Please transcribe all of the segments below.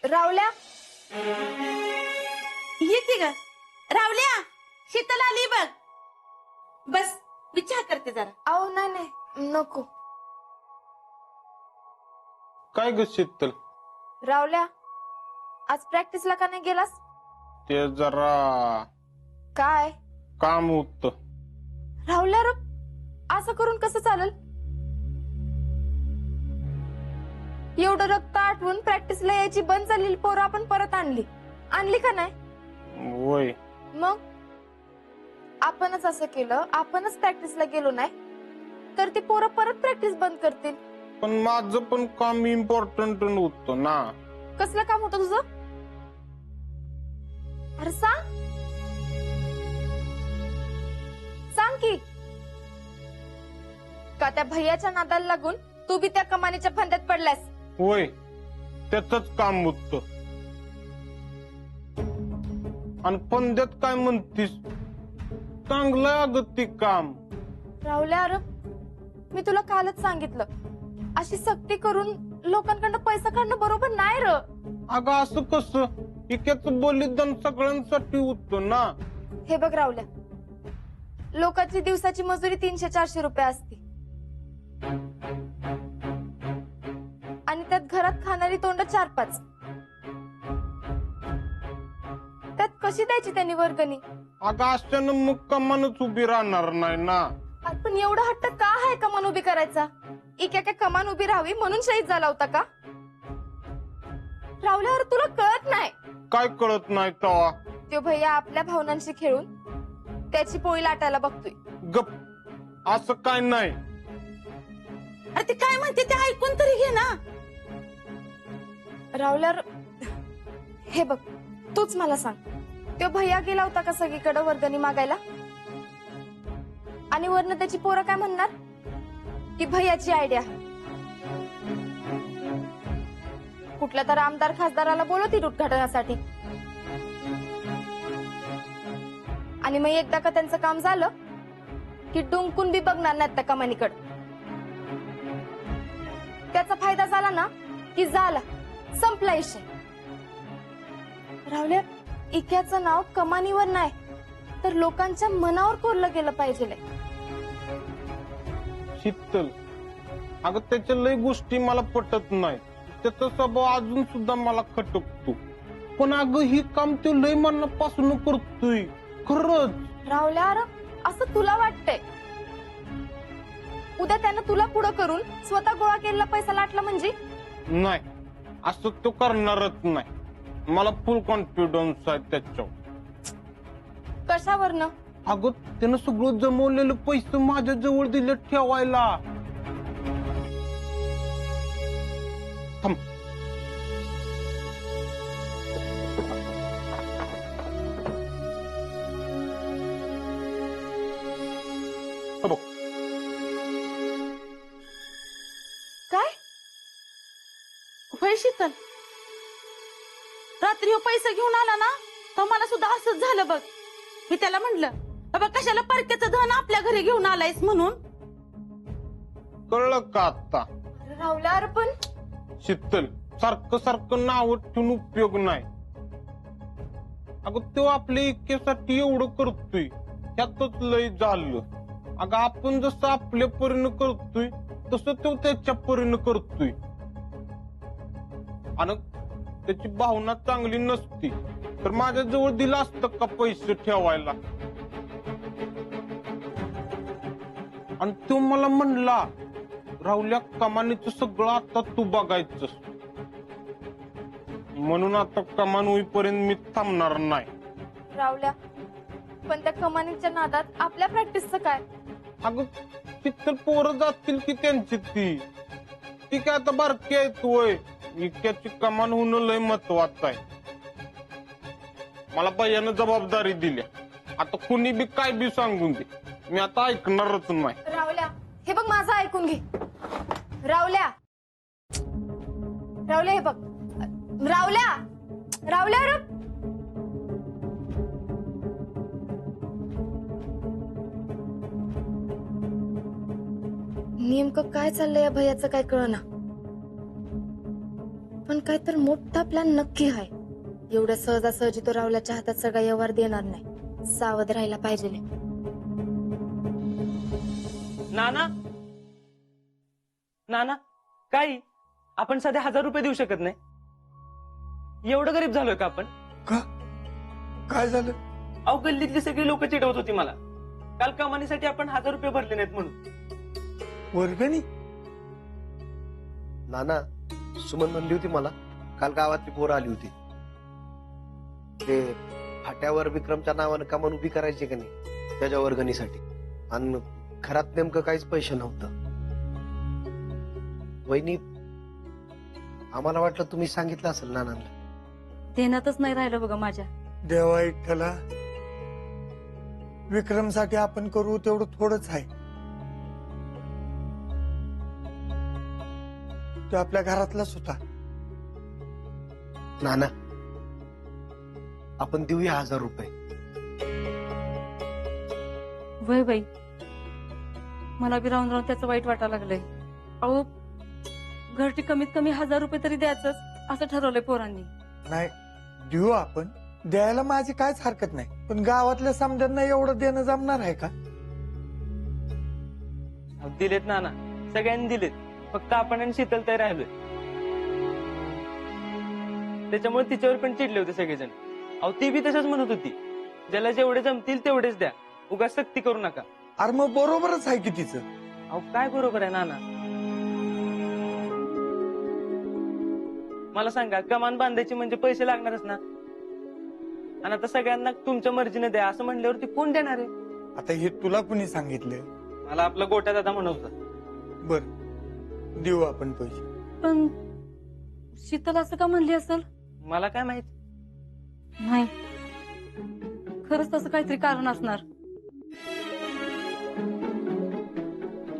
रावल्या येते ग. रावल्या, शीतल आली बघ. बस मी चहा करते जरा. अहो नाही नको. काय ग शीतल? रावल्या, आज प्रॅक्टिसला का नाही गेलास? ते जरा काय काम होत. रावल्या रे, असं करून कसं चालेल? एवढं रक्त आठवून प्रॅक्टिसला यायची बंद झालेली पोरं आपण परत आणली का नाही? वय मग आपणच असं केलं, आपणच प्रॅक्टिसला गेलो नाही तर ती पोरं परत प्रॅक्टिस बंद करतील. पण माझं पण काम इम्पॉर्टंट होतं ना. कसलं काम होतं तुझं? अरे सांग की. का त्या भैयाच्या नादाला लागून तू बी त्या कमानीच्या फंद्यात पडलास? वय त्याच काम होत. आणि पंद्यात काय म्हणतीस? चांगलं अगं ते काम. राहुल्या, अरे मी तुला कालच सांगितलं, अशी सक्ती करून लोकांकडनं पैसा काढणं बरोबर नाही र. अगं असं कसं? एकाच बलिदान सगळ्यांसाठी होतं ना. हे बघ राहुल्या, लोकांची दिवसाची मजुरी 300-400 रुपये असते आणि त्यात घरात खाणारी तोंड 4-5. त्यात कशी द्यायची त्यांनी वर्गणी? अगं अशानं मग कमानच उभी राहणार नाही ना. पण एवढा हट्ट का आहे कमान उभी करायचा? एका कमान उभी राहावी म्हणून शहीद झाला होता का? राहुल्या, तुला कळत नाही? काय कळत नाही तवा? तो भैया आपल्या भावनांशी खेळून त्याची पोळी लाटायला बघतोय. गप, असं काय नाही. अरे ते काय म्हणते ते ऐकून तरी घे ना. राहुल्या, हे बघ, तूच मला सांग, तो भैया गेला होता का सगळीकडे वर्गणी मागायला? आणि वरनं त्याची पोरं काय म्हणणार? की भैयाची आयडिया. कुठल्या तर आमदार खासदाराला बोलवतील उद्घाटनासाठी. आणि मग एकदा का त्यांचं काम झालं की डुंकून बी बघणार नाहीत त्या कमानीकडे. त्याचा फायदा झाला ना की झाला, संपला विषय. राहुल्या, इक्याचं नाव कमानीवर नाही तर लोकांच्या मनावर कोरलं गेलं पाहिजे. शीतल, अगं त्याच्या लय गोष्टी मला पटत नाही. त्याचा स्वभाव अजून सुद्धा मला खटकतो. पण अगं ही काम तो लय मनापासून करतोय खरंच. राहुल्या, अरे असं तुला वाटतंय? उद्या त्यानं तुला पुढं करून स्वतः गोळा केलेला पैसा लाटला म्हणजे? नाही, असं तो करणारच नाही. मला फुल कॉन्फिडन्स आहे त्याच्यावर. कशावरनं? अगं त्यानं सगळं जमवलेलं पैसे माझ्या जवळ दिले ठेवायला. थांब, हे बघ. काय? होय शीतल, रात्री हो पैसे घेऊन आला ना तर मला सुद्धा असंच झालं बघ. मी त्याला म्हणलं, बाबा कशाला परक्याचं धन आपल्या घरी घेऊन आलायस म्हणून. कळलं का आता? राहुल्या, अरे पण शीतल, सारखं सारखं नाव ठेवून उपयोग नाही. अगं तो आपल्या इक्यासाठी एवढं करतोय, त्यातच लय झालं. अगं आपण जसं आपल्या परीनं करतोय तसं तो त्याच्या परीनं करतोय. आणि त्याची भावना चांगली नसती तर माझ्या जवळ दिलं असतं का पैसे ठेवायला? आणि तो मला म्हणला, राहुल्या कमानीचं सगळं आता तू बघायचं. म्हणून आता कमान होईपर्यंत मी थांबणार नाही. राहुल्या, पण त्या कमानीच्या नादात आपल्या प्रॅक्टिसचं काय? अगं तिथं पोरं जातील की त्यांची ती काय आता बारकी आहे तू. इतक्याची कमान होणं लय महत्वाचं आहे. मला भैयानं जबाबदारी दिली. आता कुणी बी काय बी सांगून दे, मी आता ऐकणारच नाही. राहुल्या, हे बघ, माझं ऐकून घे. राहुल्या, राहुल्या, हे बघ. राहुल्या, राहुल्या, रे नेमकं काय चाललंय या भैयाचं काय कळना. पण काय तर मोठा प्लॅन नक्की आहे. एवढ्या सहजासहजी तो रावल्याच्या हातात सगळा व्यवहार देणार नाही. सावध राहायला पाहिजे. नाना नाना काही आपण सध्या 1000 रुपये देऊ शकत नाही? एवढं गरीब झालोय का आपण? का काय झालं? अहो गल्लीतली सगळी लोक चिडवत होती मला. काल कमानीसाठी आपण 1000 रुपये भरले नाहीत म्हणून. वर्गणी? नाना, सुमन म्हणली होती मला, काल गावातली पोरं आली होती. ते फाट्यावर विक्रमच्या नावानं कमान उभी करायची का नाही, त्याच्या वर्गणीसाठी. आणि घरात नेमकं काहीच पैसे नव्हतं. वहिनी, आम्हाला वाटलं तुम्ही सांगितलं असेल नानांना. देण्यातच नाही राहिलं बघा माझ्या. देवा विठ्ठला, विक्रमसाठी आपण करू तेवढं थोडंच आहे. तो आपल्या घरातलाच होता. नाना, आपण देऊया 1000 रुपये. वय बाई, मला बी राहून राहून त्याचं वाईट वाटायला लागलंय. अहो घरटी कमीत कमी 1000 रुपये तरी द्यायचंच असं ठरवलंय पोरांनी. नाही, देऊ आपण. द्यायला माझी काहीच हरकत नाही, पण गावातल्या समजांना एवढं देणं जमणार आहे का? अहो, दिलेत नाना, सगळ्यांनी दिलेत. फक्त आपण आणि शीतलताई राहिलोय. त्याच्यामुळे तिच्यावर पण चिडले होते सगळेजण. अहो ती बी तसंच म्हणत होती, ज्याला जेवढे जमतील तेवढेच द्या, उगाच सक्ती करू नका. अरे मग बरोबरच आहे की तिचं. अहो काय बरोबर आहे नाना? मला सांगा, कमान बांधायची म्हणजे पैसे लागणारच ना. आणि आता सगळ्यांना तुमच्या मर्जीने द्या असं म्हणल्यावरती कोण देणार आहे? आता हे तुला कुणी सांगितलं? मला आपला गोट्या दादा म्हणत होता. बर, देऊ आपण पैसे. पण शीतल असं का म्हणली असेल? मला काय माहित. नाही, खरंच तसं काहीतरी कारण असणार.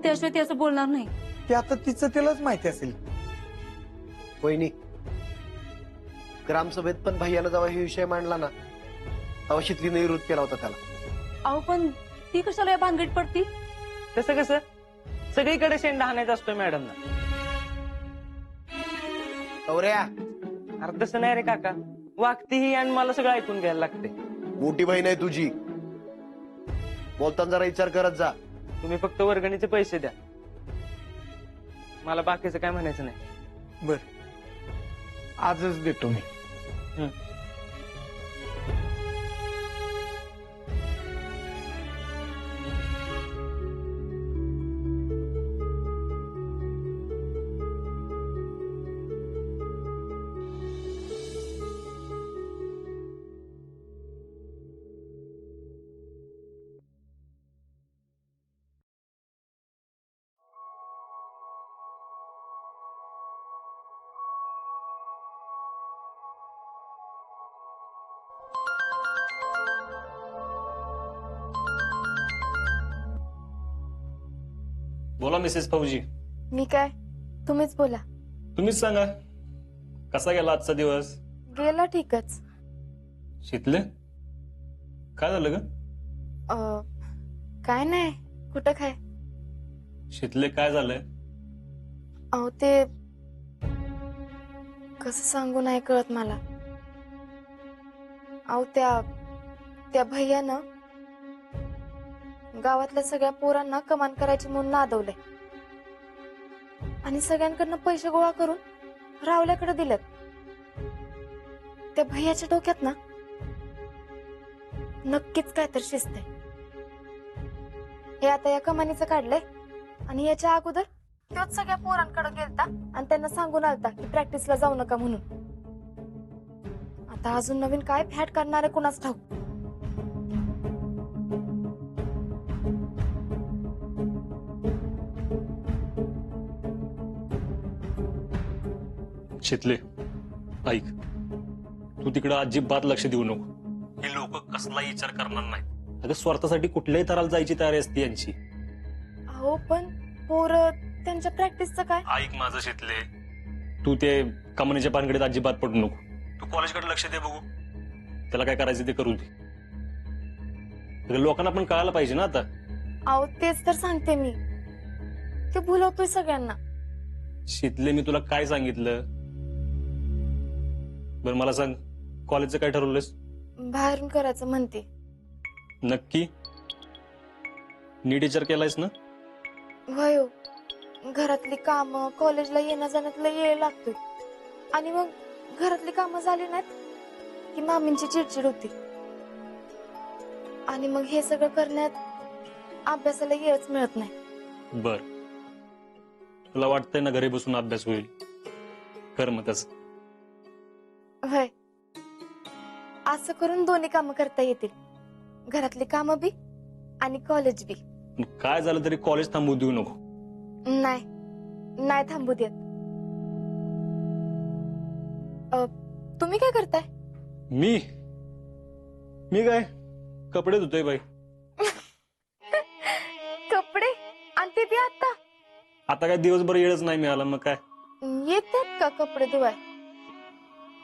त्याशिवाय ती असं बोलणार नाही. ते आता तिचं तिलाच माहिती असेल. वहिनी, ग्रामसभेत पण भैयानं जेव्हा हे विषय मांडला ना, तेव्हा शितलीने विरोध केला होता त्याला. अहो पण ती कशाला या भानगडीत पडती? तसं कसं? सगळीकडे शेंडा हाणायचा असतो मॅडमना. गौऱ्या, अरे तसं नाही रे काका, वागतीही आणि मला सगळं ऐकून घ्यायला लागते. मोठी बहीण आहे तुझी, बोलताना जरा विचार करत जा. तुम्ही फक्त वर्गणीचे पैसे द्या, मला बाकीचं काय म्हणायचं नाही. बर, आजच देतो मी. बोला मिसेस फौजी. मी काय, तुम्हीच बोला. तुम्हीच सांगा, कसा गेला आजचा दिवस? गेला ठीकच. शीतले, काय झालं ग? काय नाही, कुठं काय. शीतले, काय झालंय? अहो ते कसं सांगू नाही कळत मला. अहो त्या भैयानं गावातल्या सगळ्या पोरांना कमान करायची म्हणून नादवलंय आणि सगळ्यांकडनं पैसे गोळा करून रावल्याकडे दिलेत. त्या भैयाच्या डोक्यात ना नक्कीच काय तर शिस्त आहे. हे आता या कमानीचं काढलंय आणि याच्या अगोदर तोच सगळ्या पोरांकडे गेलता आणि त्यांना सांगून आलता की प्रॅक्टिसला जाऊ नका म्हणून. आता अजून नवीन काय फॅट करणार आहे कुणाच ठाऊक. शीतले, ऐक, तू तिकडं अजिबात लक्ष देऊ नको. हे लोक कसलाही विचार करणार नाही. अगं स्वार्थासाठी कुठल्याही तराला जायची तयारी असते यांची. अहो पण पोर त्यांच्या प्रॅक्टिसचं काय? ऐक माझं शीतले, तू ते कमानीच्या पानगडीत अजिबात पडू नको. तू कॉलेजकडे लक्ष दे, बघू त्याला काय करायचं ते करू दे. लोकांना पण कळायला पाहिजे ना आता. अहो तेच तर सांगते मी, ते भुलवतोय सगळ्यांना. शीतले, मी तुला काय सांगितलं? बरं मला सांग, कॉलेजचं काय ठरवलंयस? बाहेरून करायचं म्हणते. नक्की? नीट विचार केलायस ना? होय हो. घरातली कामं, कॉलेजला येण्या जाण्यातला वेळ लागतोय आणि मग घरातली कामं झाली नाहीत की मामींची चिडचिड होती आणि मग हे सगळं करण्यात अभ्यासाला वेळच मिळत नाही. बर, तुला वाटतंय ना घरी बसून अभ्यास होईल? कर मग तसं. होय, असं करून दोन्ही कामं करता येतील, घरातली कामं बी आणि कॉलेज बी. पण काय झालं तरी कॉलेज थांबू देऊ नको. नाही, नाही थांबू देत. तुम्ही काय करताय? मी मी काय कपडे धुतोय बाई. कपडे? आणि ते बी आता? आता काय दिवसभर येळच नाही मिळाला, मग काय. येतात का कपडे धुवाय?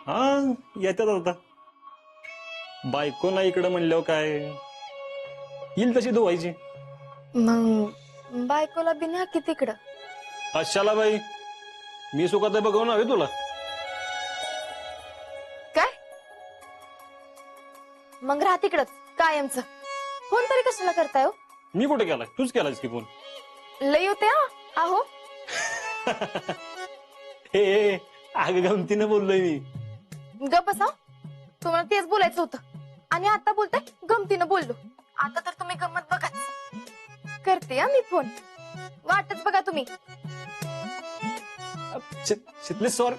हा, येतात आता. बायको नाही इकडं म्हणल्यावर काय, येईल तशी धुवायची. मग बायकोला बी न्या की तिकडं. अशाला बाई, मी सुखात आहे बघून हवे तुला. काय? मग राहा तिकडच कायमच. फोन तरी कशाला करताय हो? मी कुठे केलाय? तूच केलायस की फोन. लई होते हा आहो. हे अगं गमतीनं बोललोय मी. गप बसा, तुम्हाला तेच बोलायचं होतं आणि आता बोलताय गमतीनं बोललो. आता तर तुम्ही गमत बघा. करते हा मी फोन, वाटच बघा तुम्ही. शितले सॉरी.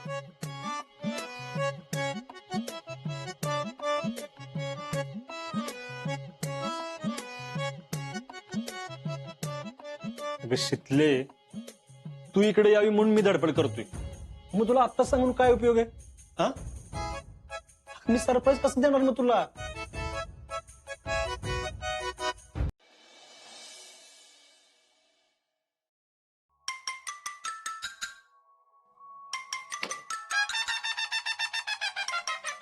अगं शितले, तू इकडे यावी म्हणून मी धडपड करतोय. मग तुला आत्ता सांगून काय उपयोग आहे? हा, मी सरप्राईज कसं देणार मग तुला?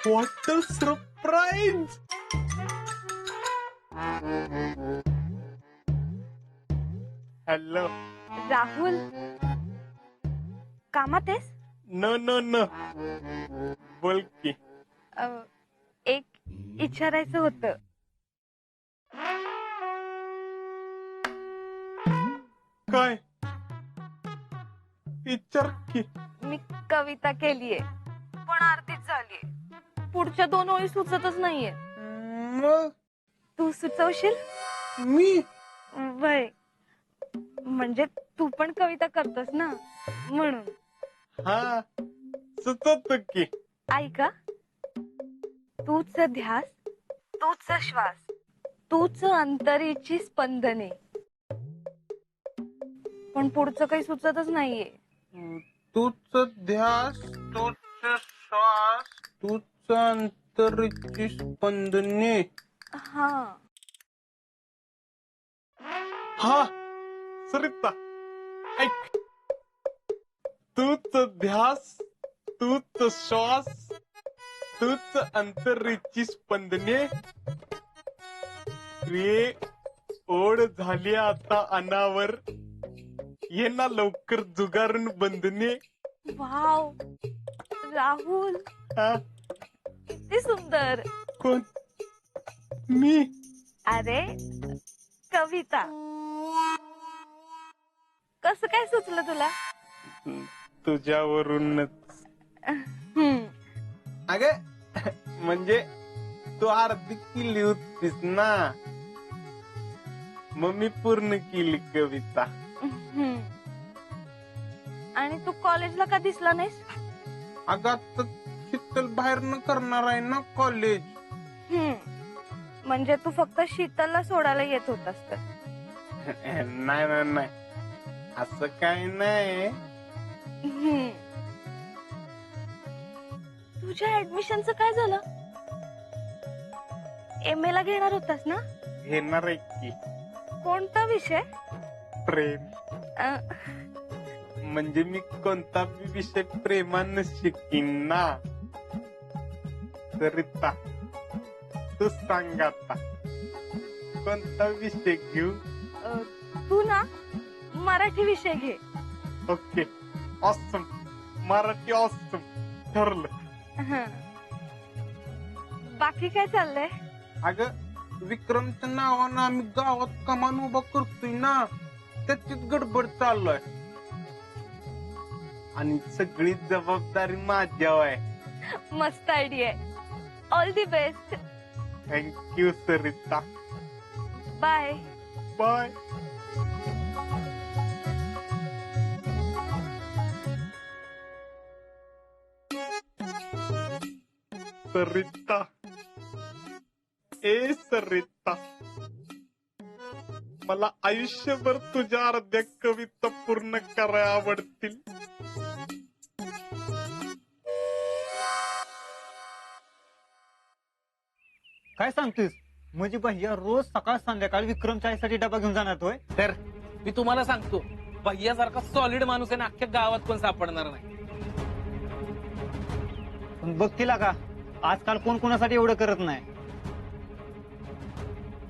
What a surprise! Hello. Rahul, कामात आहेस? न न न बोल की. एक विचारायचं होतं. काय विचार की. मी कविता केलीये पण अर्धीच झालीये. पुढच्या 2 ओळी सुचतच नाहीये. मग तू सुचवशील? मी वय म्हणजे तू पण कविता करतोस ना, म्हणून. हा सुचत की. ऐका, तूच ध्यास, तूच श्वास, तूच अंतरेची स्पंदने. पण पुढचं काही सुचतच नाहीये. तूच ध्यास, तूच श्वास, तूच अंतरीची स्पंदने. हा, हा सरिता, ऐक. तूच ध्यास, तूच श्वास, तूच अंतरीची स्पंदने. रे ओढ झाली आता अनावर, ये ना लवकर जुगारून बंधने. वाव राहुल, हा, किती सुंदर. कोण? मी? अरे कविता. कसं काय सुचलं तुला? तुझ्यावरूनच. हम्म, अगे म्हणजे तू अर्धी केली होतीस ना, मग मी पूर्ण केली कविता. हम्म. आणि तू कॉलेजला का दिसला नाहीस? अगं आता शीतल बाहेर न करणार आहे ना कॉलेज. हम्म. म्हणजे तू फक्त शीतलला सोडायला येत होतास तर? नाही नाही नाही, असं काही नाही. हम्म. तुझ्या ऍडमिशनचं काय झालं? MA ला घेणार होतास ना? घेणार आहे की. कोणता विषय? प्रेम. अं, म्हणजे मी कोणता बी विषय प्रेमानं शिकीन ना. सरिता, तू सांग आता कोणता विषय घेऊ? तू ना मराठी विषय घे. Okay, awesome. मराठी ऑसम ठरलं. हं. बाकी काय चाललंय? अगं विक्रमच्या नावानं आम्ही गावात कमान उभा करतोय ना, त्याचीच गडबड चालू आहे. आणि सगळी जबाबदारी माझ्यावर आहे. मस्त आयडिया आहे. All the best. Thank you Sarita. Bye. Bye. Sarita, ए सरिता, मला आयुष्यभर तुझ्या अर्ध्या कविता पूर्ण करायला आवडतील. काय सांगतोस? म्हणजे भैया रोज सकाळ संध्याकाळ विक्रम चायसाठी डबा घेऊन जाणार होय? तर मी तुम्हाला सांगतो, भैयासारखा सॉलिड माणूस आहे ना अख्ख्या गावात पण सापडणार नाही. पण बघ तिला का आजकाल कोण कोणासाठी एवढं करत नाही.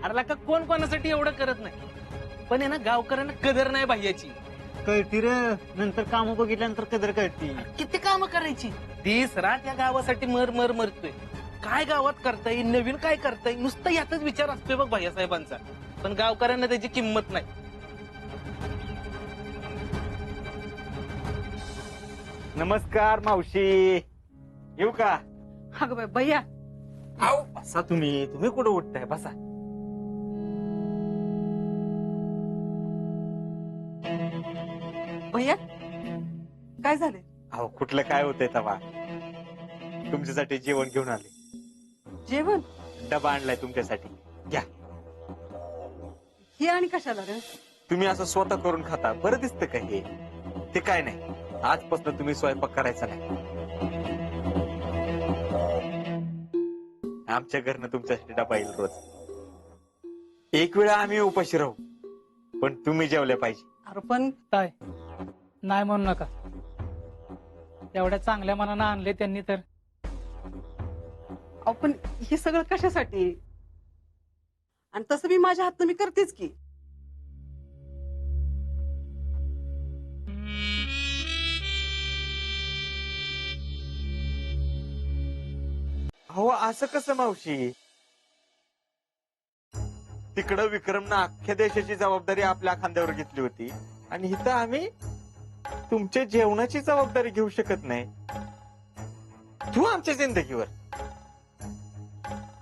अरे का कोण कोणासाठी एवढं करत नाही, पण आहे ना गावकऱ्यांना कदर नाही भैयाची. कळती रे, नंतर कामं बघितल्यानंतर कदर कळती. किती कामं करायची, दिस रात या गावासाठी मरतोय. काय गावात करताय, नवीन काय करताय, नुसतं याचाच विचार असतोय बघ भैयासाहेबांचा. पण गावकऱ्यांना त्याची किंमत नाही. नमस्कार मावशी, येऊ का? अगं बाई भैया, बसा तुम्ही कुठं उठताय? बसा. भैया काय झाले? अहो कुठलं काय होतंय तवा, तुमच्यासाठी जेवण घेऊन आले. जेवण? डबा आणलाय तुमच्यासाठी, घ्या. हे आणि कशाला रे? तुम्ही असं स्वतः करून खाता, बरं दिसतं का हे? ते काय नाही, आजपासून तुम्ही स्वयंपाक करायचा नाही. आमच्या घरनं तुमच्यासाठी डबा येईल रोज. एक वेळा आम्ही उपाशी राहू, पण तुम्ही जेवल्या पाहिजे. अरे पण काय नाही म्हणू नका, एवढ्या चांगल्या मनानं आणले त्यांनी तर. अहो पण हे सगळं कशासाठी? आणि तसं मी माझ्या हातनं मी करतेच की. हो असं कसं मावशी? तिकडं विक्रमनं अख्ख्या देशाची जबाबदारी आपल्या खांद्यावर घेतली होती, आणि इथं आम्ही तुमच्या जेवणाची जबाबदारी घेऊ शकत नाही. तू आमच्या जिंदगीवर.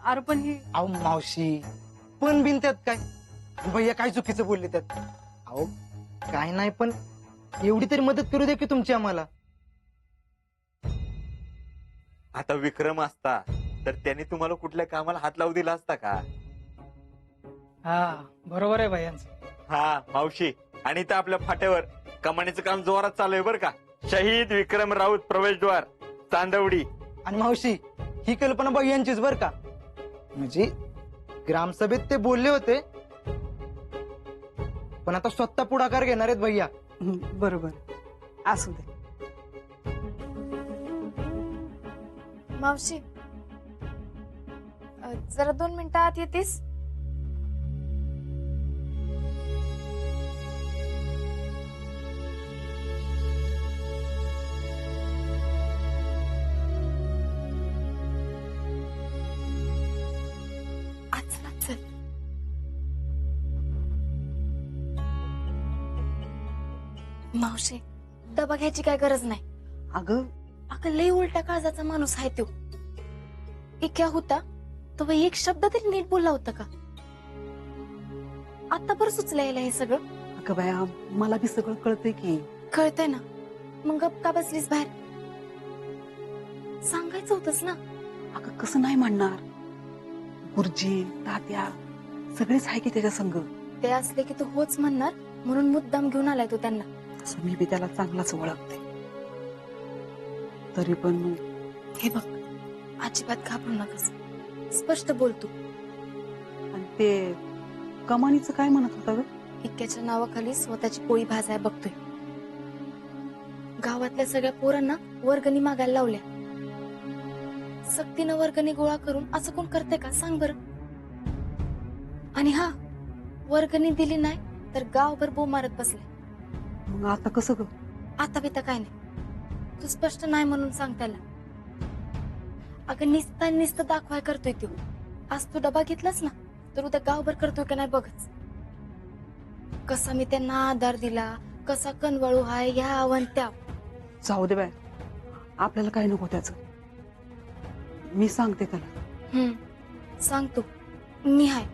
अरे पण हे अहो मावशी, पण बिन त्यात काय? भैया काय चुकीचं बोलले त्यात? अहो काय नाही, पण एवढी तरी मदत करू दे की तुमची आम्हाला. आता विक्रम असता तर त्याने तुम्हाला कुठल्या कामाला हात लावू दिला असता का? हा बरोबर आहे भैयांचं. हा मावशी, आणि इथं आपल्या फाट्यावर कमानीचं काम जोरात चालू आहे बरं का. शहीद विक्रम राऊत प्रवेशद्वार, चांदवडी. आणि मावशी, ही कल्पना भैयांचीच बर का. म्हणजे ग्रामसभेत ते बोलले होते, पण आता स्वतः पुढाकार घेणार आहेत भैया. बरोबर, असू दे. मावशी, जरा 2 मिनिटं आत येतीस? चल. मावशी, डबा घ्यायची काय गरज नाही. अगं लई उलटा काळजाचा माणूस आहे तो. इक्या होता तो एक शब्द तरी नीट बोलला होता का? आता बरं सुचलं यायला हे सगळं. अगं बाया, मला बी सगळं कळतंय की. कळतंय ना, मग गप का बसलीस बाहेर? सांगायचं होतंस ना. अगं कसं नाही म्हणणार, गुरुजी तात्या सगळेच आहे की त्याच्या संग. ते असले की तू होच म्हणणार, म्हणून मुद्दाम घेऊन आलाय तू त्यांना. असं मी बी त्याला चांगलाच ओळखते. तरी पण हे बघ, अजिबात घाबरू नकस, स्पष्ट बोल तू. आणि ते कमानीचं काय म्हणत होता ग? इक्याच्या नावाखाली स्वतःची पोळी भाजाय बघतोय. गावातल्या सगळ्या पोरांना वर्गणी मागायला लावल्या. सक्तीनं वर्गणी गोळा करून असं कोण करते का सांग बरं? आणि हा, वर्गणी दिली नाही तर गावभर बो मारत बसले. मग आता कसं ग? आता बिता काय नाही, तू स्पष्ट नाही म्हणून सांग त्याला. अगं नुसतं दाखवाय करतोय तो. आज तू डबा घेतलास ना तर उद्या गावभर करतोय का नाही बघच. कसा मी त्यांना आधार दिला, कसा कनवळू हाय ह्या आव्हान त्या. जाऊ दे बाय, आपल्याला काय नको त्याच. मी सांगते त्याला. सांगतो मी हाय.